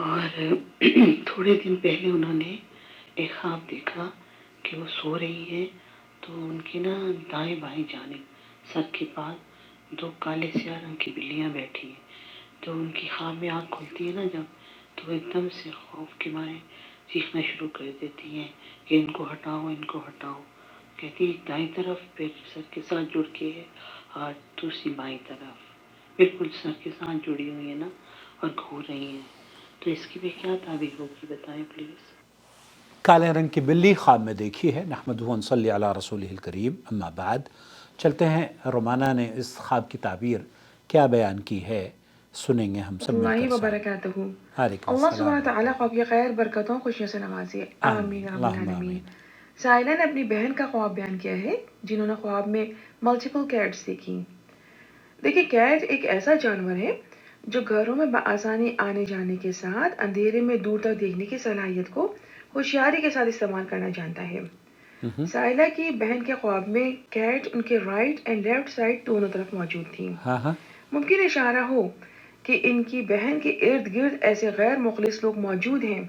اور تھوڑے دن پہلے انہوں نے ایک خواب دیکھا کہ وہ سو رہی ہے تو ان کی نا دائیں بائیں جانب سر کے پاس دو کالے سیاہ رنگ کی بلیاں بیٹھی ہیں. تو ان کی خواب میں آنکھ کھلتی ہے نا جب، تو وہ ایک دم سے خوف کے مارے چیخنا شروع کر دیتی ہیں کہ ان کو ہٹاؤ، ان کو ہٹاؤ. کہتی دائیں طرف پھر سر کے ساتھ جڑ کے ہے اور دوسری بائیں طرف بالکل سر کے ساتھ جڑی ہوئی ہے نا اور گھور رہی ہیں. تو اس کی بھی کیا تعبیر ہوگی بتائیں پلیز. کالے رنگ کی بلی خواب میں دیکھی ہے. نحمدہ و نصلی علی رسولہ الکریم، اما بعد. چلتے ہیں رومانہ نے اس خواب کی تعبیر کیا بیان کی ہے، سنیں گے ہم سب مل اللہ کر ساتھ. وبرکاتہ. وعلیکم اللہ السلام سبحانہ تعالیٰ ورحمۃ خواب کی خیر برکتوں خوشیوں سے نوازے. اللہ. آمین رب اللہم العالمین. آمین. سائلہ نے اپنی بہن کا خواب بیان کیا ہے جنہوں نے خواب میں ملٹیپل کیٹس دیکھی. دیکھیں، کیٹ ایک ایسا جانور ہے جو گھروں میں بآسانی آنے جانے کے ساتھ اندھیرے میں دور تک دیکھنے کی صلاحیت کو ہوشیاری کے ساتھ استعمال کرنا جانتا ہے. سائلہ کی بہن کے خواب میں کیٹ ان کے رائٹ اینڈ لیفٹ سائڈ دونوں طرف موجود تھی. ہاں ہاں. ممکن اشارہ ہو کہ ان کی بہن کے ارد گرد ایسے غیر مخلص لوگ موجود ہیں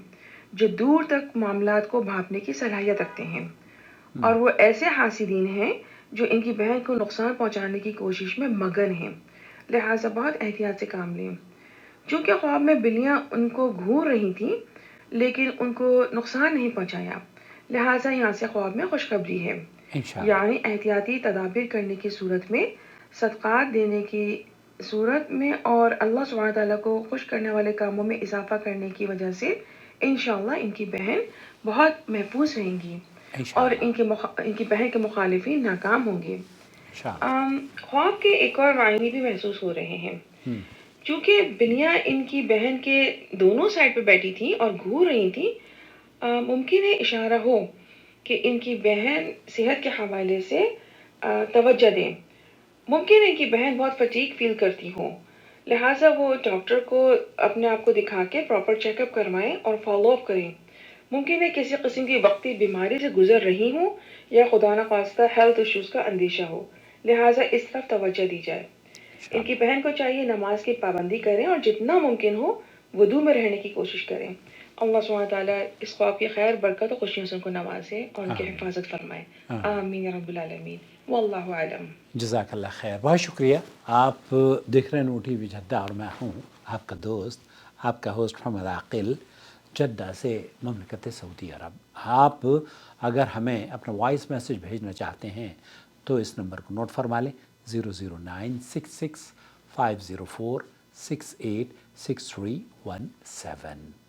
جو دور تک معاملات کو بھانپنے کی صلاحیت رکھتے ہیں، اور وہ ایسے حاسدین ہیں جو ان کی بہن کو نقصان پہنچانے کی کوشش میں مگن ہیں. لہٰذا بہت احتیاط سے کام لیں. چونکہ خواب میں بلیاں ان کو گھور رہی تھیں لیکن ان کو نقصان نہیں پہنچایا، لہٰذا یہاں سے خواب میں خوشخبری ہے. انشاءاللہ. یعنی احتیاطی تدابیر کرنے کی صورت میں، صدقات دینے کی صورت میں اور اللہ سبحانہ تعالیٰ کو خوش کرنے والے کاموں میں اضافہ کرنے کی وجہ سے انشاءاللہ ان کی بہن بہت محفوظ رہیں گی اور انشاءاللہ. ان کی بہن کے مخالفین ناکام ہوں گے. انشاءاللہ. خواب کے ایک اور معنی بھی محسوس ہو رہے ہیں. چونکہ بلیاں ان کی بہن کے دونوں سائڈ پہ بیٹھی تھیں اور گھور رہی تھیں، ممکن ہے اشارہ ہو کہ ان کی بہن صحت کے حوالے سے توجہ دیں. ممکن ہے کہ بہن بہت فٹیگ فیل کرتی ہوں، لہٰذا وہ ڈاکٹر کو اپنے آپ کو دکھا کے پراپر چیک اپ کروائیں اور فالو اپ کریں. ممکن ہے کسی قسم کی وقتی بیماری سے گزر رہی ہوں یا خدا نخواستہ ہیلتھ ایشوز کا اندیشہ ہو، لہٰذا اس طرف توجہ دی جائے. ان کی بہن کو چاہیے نماز کی پابندی کریں اور جتنا ممکن ہو وضو میں رہنے کی کوشش کریں. اللہ سبحانہ تعالیٰ اس خواب کی خیر برکت اور خوشیوں سے ان کو نوازے اور ان کی حفاظت فرمائے. آمین یا رب العالمین. واللہ اعلم. جزاک اللہ خیر. بہت شکریہ. آپ دیکھ رہے ہیں نوٹی وی جدہ اور میں ہوں آپ کا دوست، آپ کا ہوسٹ محمد عاقل، جدہ سے مملکت سعودی عرب. آپ اگر ہمیں اپنا وائس میسج بھیجنا چاہتے ہیں تو اس نمبر کو نوٹ فرما لیں، 00966 504 686317.